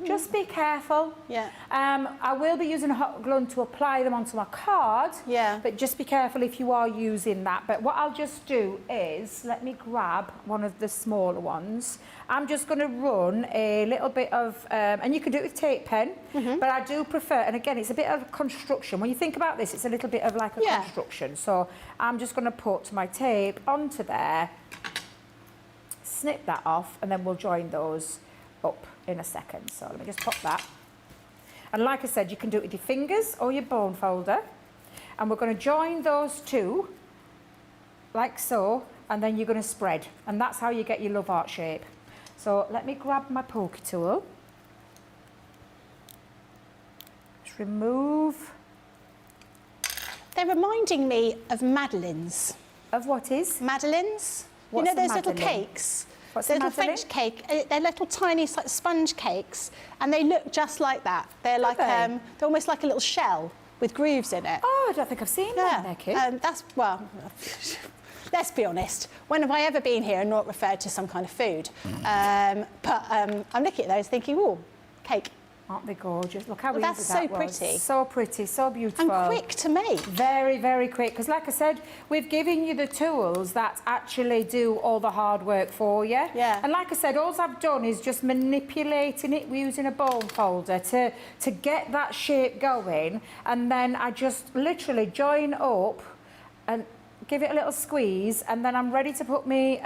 just be careful. Yeah. I will be using a hot glue to apply them onto my card. Yeah. But just be careful if you are using that. But what I'll just do is, let me grab one of the smaller ones. I'm just going to run a little bit of, and you can do it with tape pen, but I do prefer, and again, it's a bit of construction. When you think about this, it's a little bit of like a construction. So I'm just going to put my tape onto there, snip that off, and then we'll join those up in a second. So let me just pop that. And like I said, you can do it with your fingers or your bone folder. And we're going to join those two, like so, and then you're going to spread. And that's how you get your love heart shape. So let me grab my poker tool. Just remove. They're reminding me of madeleines. Of what is? Madeleines. What's you know a those little madeleine? cakes? What's The a little madeleine? French cake. They're little tiny like sponge cakes, and they look just like that. They're like they? they're almost like a little shell with grooves in it. Oh, I don't think I've seen that, Becky. That's, well, let's be honest. When have I ever been here and not referred to some kind of food? I'm looking at those thinking, oh, cake. Aren't they gorgeous? Look how Well, easy that's that so was. pretty. So pretty, so beautiful. And quick to make. Very, very quick. Because like I said, we've given you the tools that actually do all the hard work for you. Yeah. And like I said, all I've done is just manipulating it using a bone folder to get that shape going. And then I just literally join up and give it a little squeeze, and then I'm ready to put my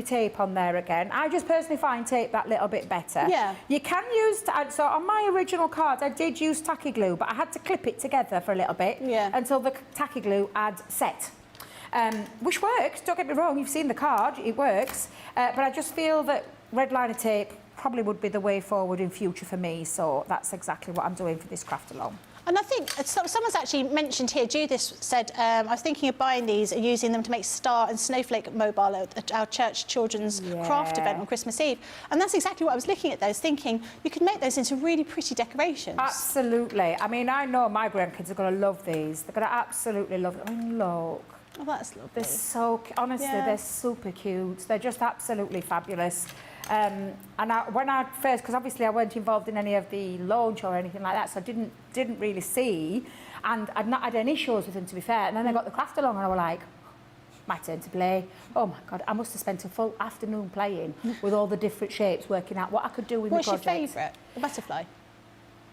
tape on there again. I just personally find tape that little bit better. Yeah. You can use, so on my original card, I did use tacky glue, but I had to clip it together for a little bit until the tacky glue had set. Which works, don't get me wrong, you've seen the card, it works, but I just feel that red liner tape probably would be the way forward in future for me, so that's exactly what I'm doing for this craft along. And I think someone's actually mentioned here, Judith said, I was thinking of buying these and using them to make star and snowflake mobile at our church children's craft event on Christmas Eve. And that's exactly what I was looking at those, thinking you could make those into really pretty decorations. Absolutely. I mean, I know my grandkids are going to love these. They're going to absolutely love them. I mean, look. Oh, that's lovely. They're so, honestly, they're super cute. They're just absolutely fabulous. And when I first, because obviously I weren't involved in any of the launch or anything like that, so I didn't really see, and I'd not had any shows with them, to be fair. And then I got the craft along, and I was like, my turn to play. Oh my God, I must have spent a full afternoon playing with all the different shapes, working out what I could do with What's my your project. favourite? The butterfly?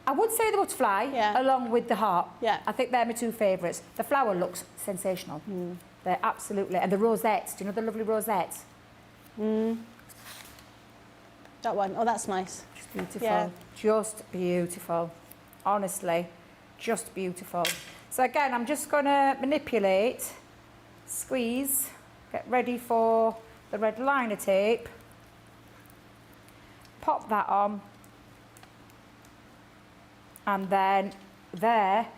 I would say the butterfly, along with the heart. Yeah. I think they're my two favourites. The flower looks sensational. They're absolutely, and the rosettes, do you know the lovely rosettes? That one. Oh, that's nice. Just beautiful. Yeah. Just beautiful. Honestly, just beautiful. So again, I'm just going to manipulate, squeeze, get ready for the red liner tape. Pop that on. And then there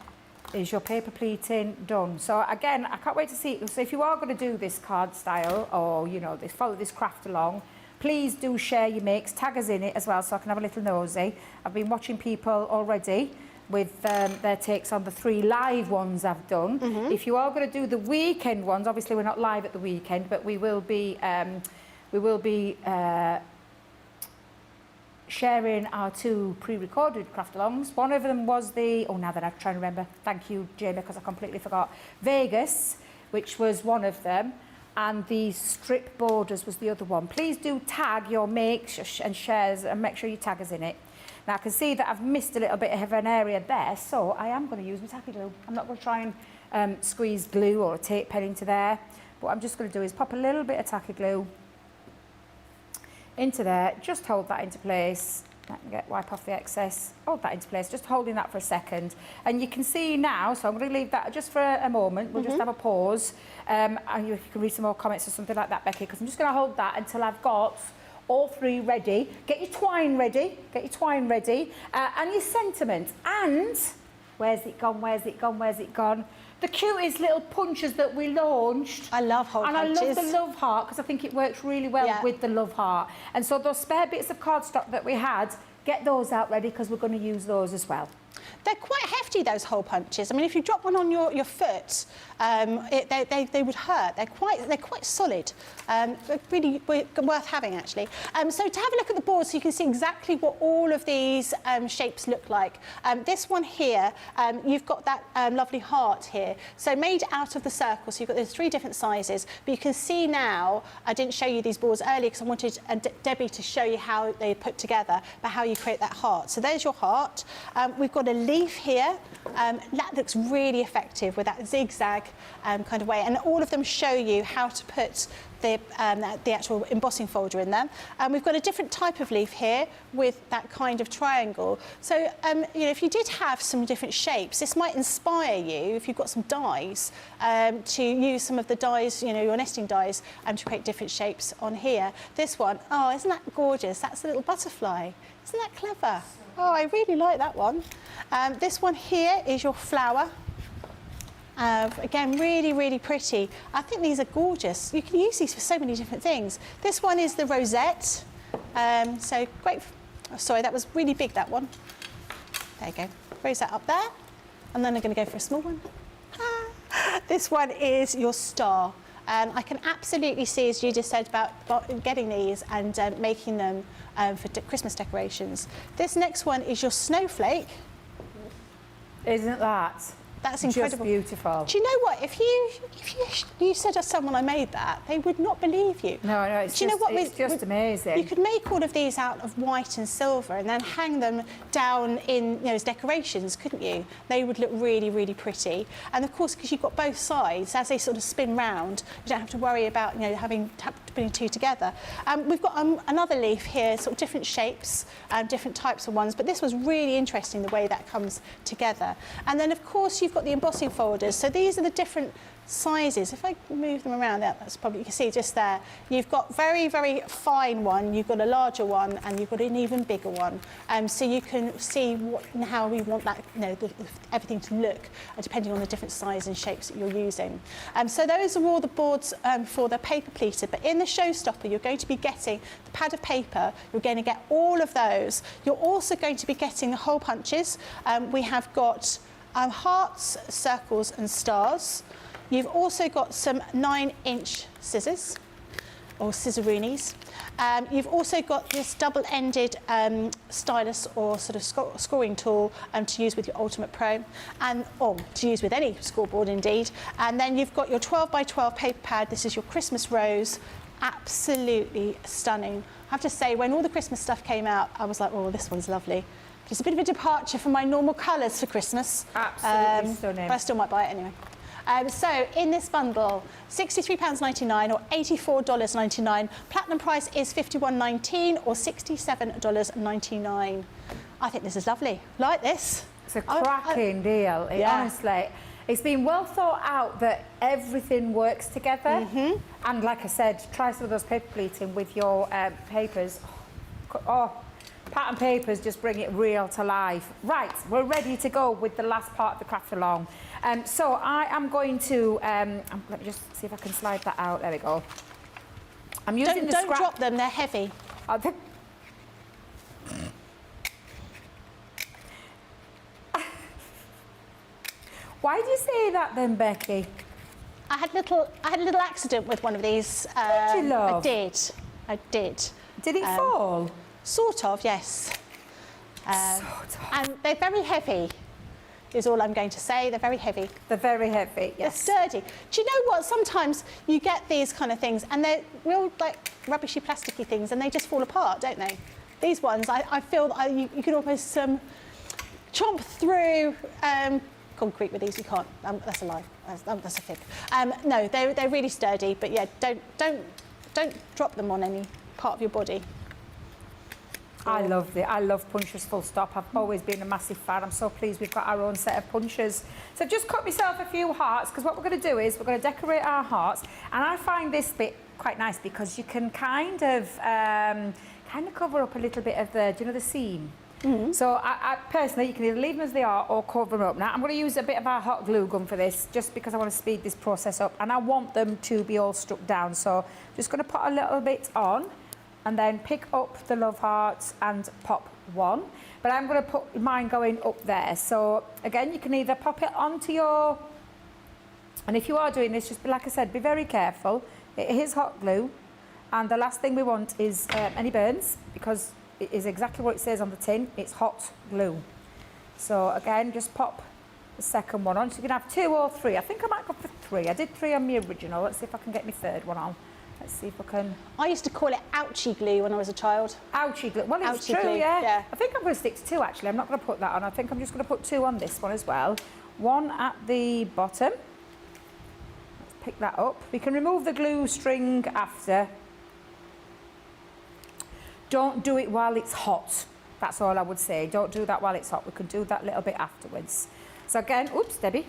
is your paper pleating done. So again, I can't wait to see. So if you are going to do this card style, or you know, follow this craft along, please do share your makes, tag us in it as well, so I can have a little nosy. I've been watching people already with their takes on the 3 live ones I've done. If you are going to do the weekend ones, obviously we're not live at the weekend, but we will be sharing our 2 pre-recorded craft alongs. One of them was the, now that I'm trying to remember, thank you Jamie, because I completely forgot, Vegas, which was one of them, and the strip borders was the other one. Please do tag your makes and shares and make sure you tag us in it. Now I can see that I've missed a little bit of an area there, so I am going to use my tacky glue. I'm not going to try and squeeze glue or a tape pen into there. What I'm just going to do is pop a little bit of tacky glue into there, just hold that into place. Wipe off the excess, hold that into place, just holding that for a second. And you can see now, so I'm going to leave that just for a moment, we'll just have a pause, and you can read some more comments or something like that, Becky, because I'm just going to hold that until I've got all 3 ready. Get your twine ready, and your sentiment. And where's it gone? The cutest little punches that we launched. I love hole punches. And I love the love heart because I think it works really well with the love heart. And so those spare bits of cardstock that we had, get those out ready because we're going to use those as well. They're quite hefty. hefty, those hole punches. I mean, if you drop one on your foot, they would hurt. They're quite solid. Really worth having, actually. So to have a look at the board so you can see exactly what all of these shapes look like. This one here, you've got that lovely heart here. So made out of the circle, so you've got those 3 different sizes. But you can see now, I didn't show you these boards earlier because I wanted Debbie to show you how they put together, but how you create that heart. So there's your heart. We've got a leaf here. That looks really effective with that zigzag kind of way. And all of them show you how to put the actual embossing folder in them. We've got a different type of leaf here with that kind of triangle. So, you know, if you did have some different shapes, this might inspire you, if you've got some dies, to use some of the dies, you know, your nesting dies, to create different shapes on here. This one, oh, isn't that gorgeous? That's a little butterfly. Isn't that clever? Oh, I really like that one. This one here is your flower. Again, really, really pretty. I think these are gorgeous. You can use these for so many different things. This one is the rosette. So great. Oh, sorry, that was really big, that one. There you go. Rosette up there. And then I'm going to go for a small one. This one is your star. I can absolutely see, as you just said, about getting these and making them for Christmas decorations. This next one is your snowflake. Isn't that? That's incredible. Just beautiful. Do you know what? If you said to someone I made that, they would not believe you. No, it's just amazing. You could make all of these out of white and silver and then hang them down in, you know, as decorations, couldn't you? They would look really, really pretty. And of course, because you've got both sides, as they sort of spin round, you don't have to worry about, you know, putting 2 together. We've got another leaf here, sort of different shapes, different types of ones, but this was really interesting, the way that comes together. And then, of course, you've got the embossing folders. So these are the different sizes. If I move them around, that's probably, you can see just there. You've got very, very fine one, you've got a larger one, and you've got an even bigger one. So you can see how we want that, you know, everything to look, depending on the different size and shapes that you're using. So those are all the boards for the paper pleater. But in the showstopper, you're going to be getting the pad of paper. You're going to get all of those. You're also going to be getting the hole punches. We have got hearts, circles and stars. You've also got some 9-inch scissors, or scissoroonies. You've also got this double-ended stylus or sort of scoring tool to use with your Ultimate Pro, or to use with any scoreboard indeed. And then you've got your 12 by 12 paper pad. This is your Christmas rose. Absolutely stunning. I have to say, when all the Christmas stuff came out, I was like, oh, this one's lovely. It's a bit of a departure from my normal colours for Christmas. Absolutely stunning. But I still might buy it anyway. So in this bundle, £63.99 or $84.99. Platinum price is $51.19 or $67.99. I think this is lovely. Like this. It's a cracking deal. Honestly, it's been well thought out that everything works together. And like I said, try some of those paper pleating with your papers. Pattern papers just bring it real to life. Right, we're ready to go with the last part of the craft along. So I am going to, let me just see if I can slide that out. There we go. I'm using Don't drop them, they're heavy. Why do you say that then, Becky? I had a little accident with one of these. Did you, love? I did. Did it fall? Sort of, yes. Sort of. And they're very heavy, is all I'm going to say. They're very heavy. They're very heavy, yes. They're sturdy. Do you know what? Sometimes you get these kind of things and they're real, like, rubbishy, plasticky things, and they just fall apart, don't they? These ones, I feel that you can almost chomp through concrete with these. You can't. That's a lie. That's a fib. No, they're really sturdy, but yeah, don't drop them on any part of your body. I love punchers, full stop. I've always been a massive fan. I'm so pleased we've got our own set of punchers. So I've just cut myself a few hearts, because what we're going to do is we're going to decorate our hearts. And I find this bit quite nice because you can kind of cover up a little bit of the, do you know, the seam? So I personally, you can either leave them as they are or cover them up. Now I'm going to use a bit of our hot glue gun for this, just because I want to speed this process up, and I want them to be all stuck down. So I'm just going to put a little bit on, and then pick up the love hearts and pop one, but I'm going to put mine going up there. So again, you can either pop it onto your, and if you are doing this, just like I said, be very careful. It is hot glue, and the last thing we want is any burns, because it is exactly what it says on the tin. It's hot glue. So again, just pop the second one on. So you can have 2 or 3. I think I might go for 3. I did 3 on my original. Let's see if I can get my third one on. Let's see if I can. I used to call it ouchie glue when I was a child. Ouchie glue. Well, it's Ouchie true, glue, yeah. yeah. I think I'm going to stick to 2 actually. I'm not going to put that on. I think I'm just going to put 2 on this one as well. 1 at the bottom. Let's pick that up. We can remove the glue string after. Don't do it while it's hot. That's all I would say. Don't do that while it's hot. We can do that little bit afterwards. So again, oops, Debbie.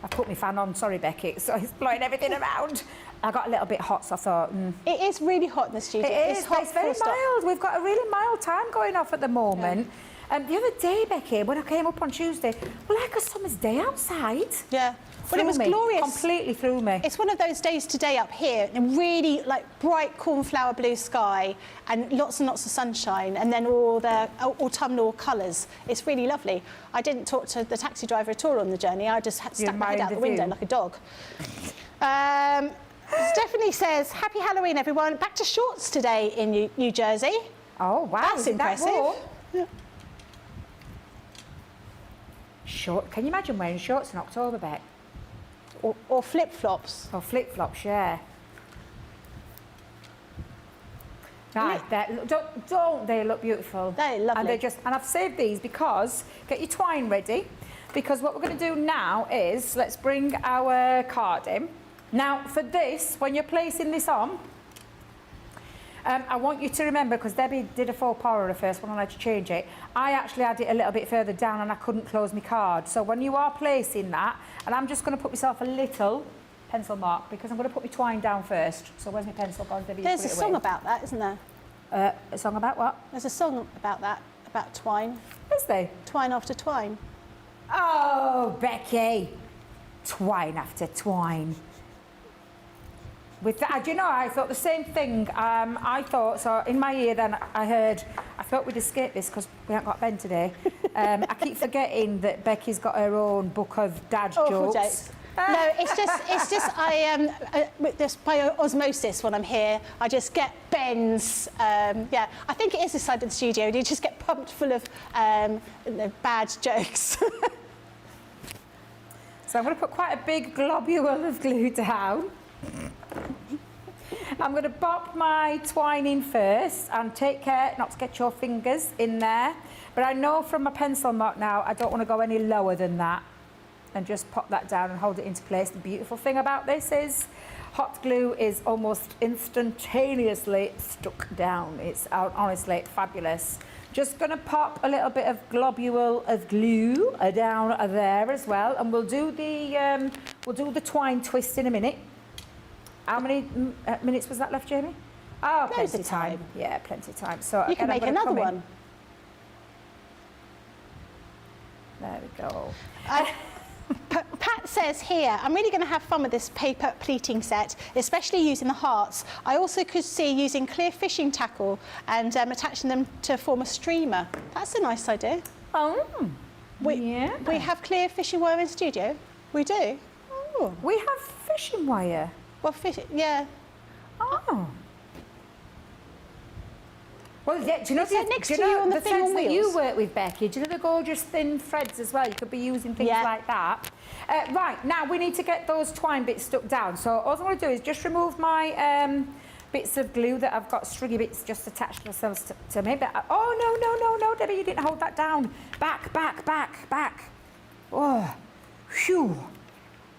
I put my fan on, sorry Becky, so it's blowing everything around. I got a little bit hot, so I thought, It is really hot in the studio. It is, It's hot, it's very full stop. mild. We've got a really mild time going off at the moment. The other day, Becky, when I came up on Tuesday, like a summer's day outside. Yeah. Well, it was Threw me, glorious. Completely threw me. It's one of those days today up here, and really like bright cornflower blue sky and lots of sunshine, and then all the autumnal colours. It's really lovely. I didn't talk to the taxi driver at all on the journey. I just stuck my head out the window like a dog. Stephanie says, "Happy Halloween, everyone. Back to shorts today in New Jersey." Oh, wow. That's is it that impressive. warm? Short. Can you imagine wearing shorts in October, Beck? Or flip-flops. Or flip-flops, yeah. Right, don't they look beautiful? They're lovely. And and I've saved these because, get your twine ready, because what we're going to do now is, let's bring our card in. Now, for this, when you're placing this on, I want you to remember, because Debbie did a faux pas on the first one and I had to change it, I actually had it a little bit further down and I couldn't close my card. So when you are placing that, and I'm just going to put myself a little pencil mark, because I'm going to put my twine down first. So where's my pencil gone, Debbie? There's a song about that, isn't there? A song about what? There's a song about that, about twine. Is there? Twine after twine. Oh, Becky. Twine after twine. With that, do you know, I thought the same thing. I thought, so in my ear then I heard, I thought we'd escape this because we haven't got Ben today. I keep forgetting that Becky's got her own book of dad jokes. No, it's just just by osmosis when I'm here, I just get Ben's, I think it is this side of the studio, you just get pumped full of bad jokes. So I'm going to put quite a big globule of glue down. I'm going to pop my twine in first and take care not to get your fingers in there. But I know from my pencil mark now, I don't want to go any lower than that. And just pop that down and hold it into place. The beautiful thing about this is hot glue is almost instantaneously stuck down. It's honestly fabulous. Just going to pop a little bit of globule of glue down there as well, and we'll do the twine twist in a minute. How many minutes was that left, Jamie? Oh, plenty of time. Yeah, plenty of time. So you can make another one. There we go. Pat says here, I'm really going to have fun with this paper pleating set, especially using the hearts. I also could see using clear fishing tackle and attaching them to form a streamer. That's a nice idea. Oh, We have clear fishing wire in studio. We do. Oh. We have fishing wire. Well, yeah. Oh. Well, yeah, do you know, next to you on the thing threads on that you wheels? work with, Becky? Do you know the gorgeous thin threads as well? You could be using things like that. Right, now we need to get those twine bits stuck down. So all I'm going to do is just remove my bits of glue that I've got, stringy bits just attached themselves to me. But, no, Debbie, you didn't hold that down. Back. Oh, phew.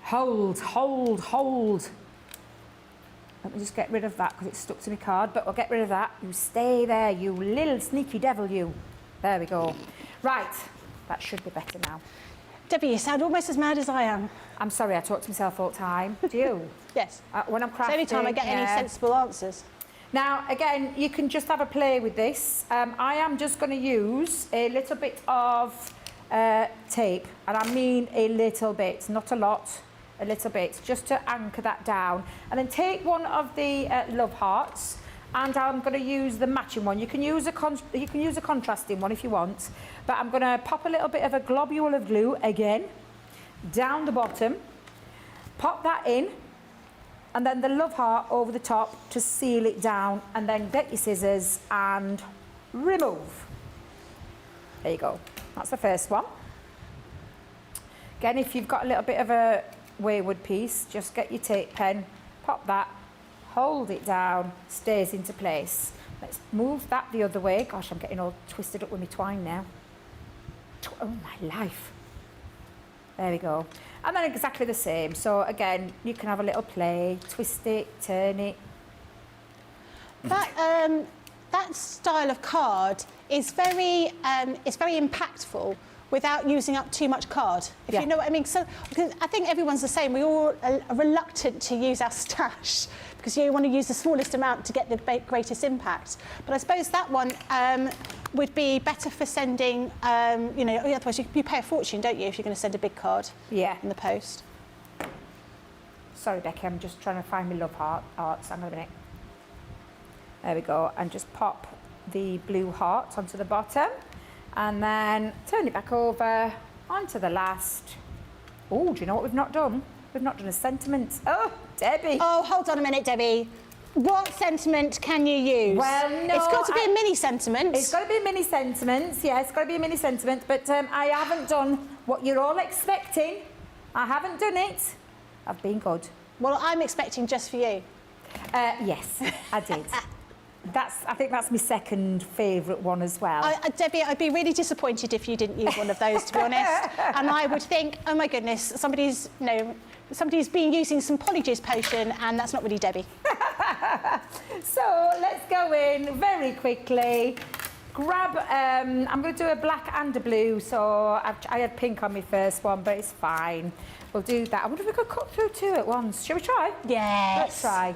Hold. Let me just get rid of that because it's stuck to my card, but we'll get rid of that. You stay there, you little sneaky devil, you. There we go. Right, that should be better now. Debbie, you sound almost as mad as I am. I'm sorry, I talk to myself all the time. Do you? Yes. When I'm crafting. It's the only time I get any sensible answers. Now, again, you can just have a play with this. I am just going to use a little bit of tape, and I mean a little bit, not a lot. A little bit, just to anchor that down. And then take one of the love hearts and I'm going to use the matching one. You can use a contrasting one if you want, but I'm going to pop a little bit of a globule of glue again down the bottom, pop that in, and then the love heart over the top to seal it down, and then get your scissors and remove. There you go. That's the first one. Again, if you've got a little bit of a wayward piece, just get your tape pen, pop that, hold it down, stays into place. Let's move that the other way. Gosh, I'm getting all twisted up with my twine now. Oh my life. There we go. And then exactly the same. So again, you can have a little play, twist it, turn it. That style of card is very impactful without using up too much card, if you know what I mean. So, because I think everyone's the same. We all are reluctant to use our stash because you want to use the smallest amount to get the greatest impact. But I suppose that one would be better for sending, you know, otherwise you pay a fortune, don't you, if you're going to send a big card in the post. Sorry, Becky, I'm just trying to find my love hearts. Hang on a minute. There we go. And just pop the blue heart onto the bottom. And then turn it back over onto the last. Oh, do you know what we've not done? We've not done a sentiment. Oh, Debbie. Oh, hold on a minute, Debbie. What sentiment can you use? Well, no. It's got to be a mini sentiment. It's got to be a mini sentiment. Yeah, it's got to be a mini sentiment. But I haven't done what you're all expecting. I haven't done it. I've been good. Well, I'm expecting just for you. Yes, I did. I think that's my second favourite one as well. Debbie, I'd be really disappointed if you didn't use one of those, to be honest. And I would think, oh my goodness, somebody's been using some Polyjuice potion, and that's not really Debbie. So let's go in very quickly. Grab, I'm going to do a black and a blue. So I had pink on my first one, but it's fine. We'll do that. I wonder if we could cut through two at once. Shall we try? Yes. Let's try.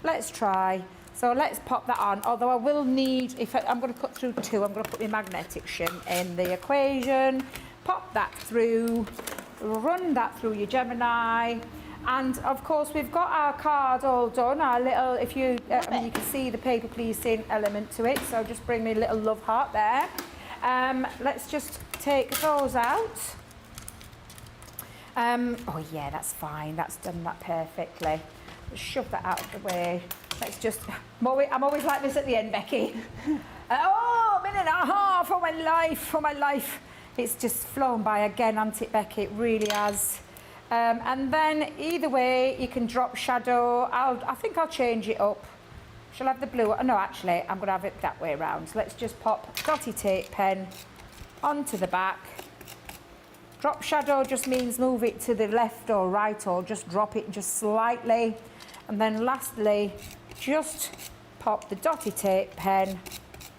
Let's try. So let's pop that on, although I will need, I'm going to cut through two, I'm going to put my magnetic shim in the equation, pop that through, run that through your Gemini, and of course we've got our card all done, our little, you can see the paper pleating element to it, so just bring me a little love heart there. Let's just take those out. Oh yeah, that's fine, that's done that perfectly. Shove that out of the way. Let's just, I'm always like this at the end, Becky. Oh, a minute and a half, oh my life. It's just flown by again, hasn't it, Becky? It really has. And then either way, you can drop shadow. I think I'll change it up. Shall I have the blue? No, actually, I'm going to have it that way around. So let's just pop dotty tape pen onto the back. Drop shadow just means move it to the left or right, or just drop it just slightly. And then lastly, just pop the dotty tape pen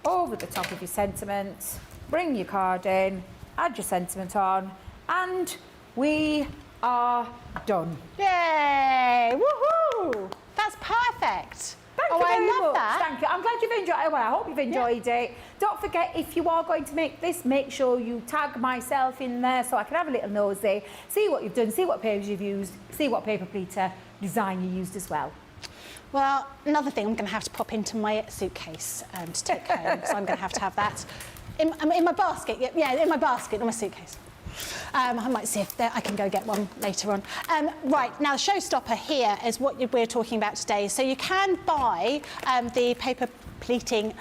over the top of your sentiment, bring your card in, add your sentiment on, and we are done. Yay! Woohoo! That's perfect. Thank you very much. Thank you. I'm glad you've enjoyed it. Well, I hope you've enjoyed it. Don't forget, if you are going to make this, make sure you tag myself in there so I can have a little nosy, see what you've done, see what papers you've used, see what paper pleater design you used as well. Well, another thing I'm going to have to pop into my suitcase to take home, so I'm going to have that in my basket. Yeah, in my basket, not my suitcase. I might see if I can go get one later on. Right, now the showstopper here is what we're talking about today. So you can buy the paper pleating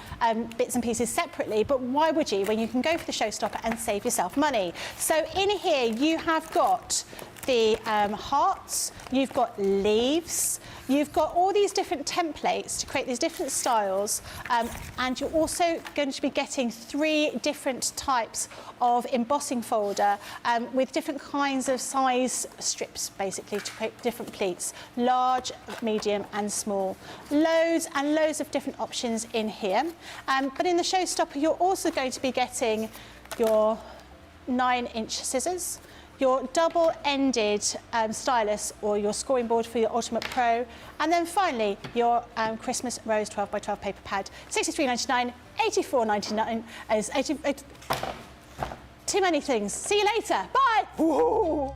bits and pieces separately, but why would you when you can go for the showstopper and save yourself money? So in here you have got the hearts, you've got leaves, you've got all these different templates to create these different styles, and you're also going to be getting 3 different types of embossing folder with different kinds of size strips, basically, to create different pleats, large, medium and small. Loads and loads of different options in here. But in the showstopper, you're also going to be getting your 9-inch scissors, your double-ended stylus or your scoring board for your Ultimate Pro, and then finally your Christmas Rose 12x12 paper pad. £63.99, £84.99. Too many things. See you later. Bye. Ooh.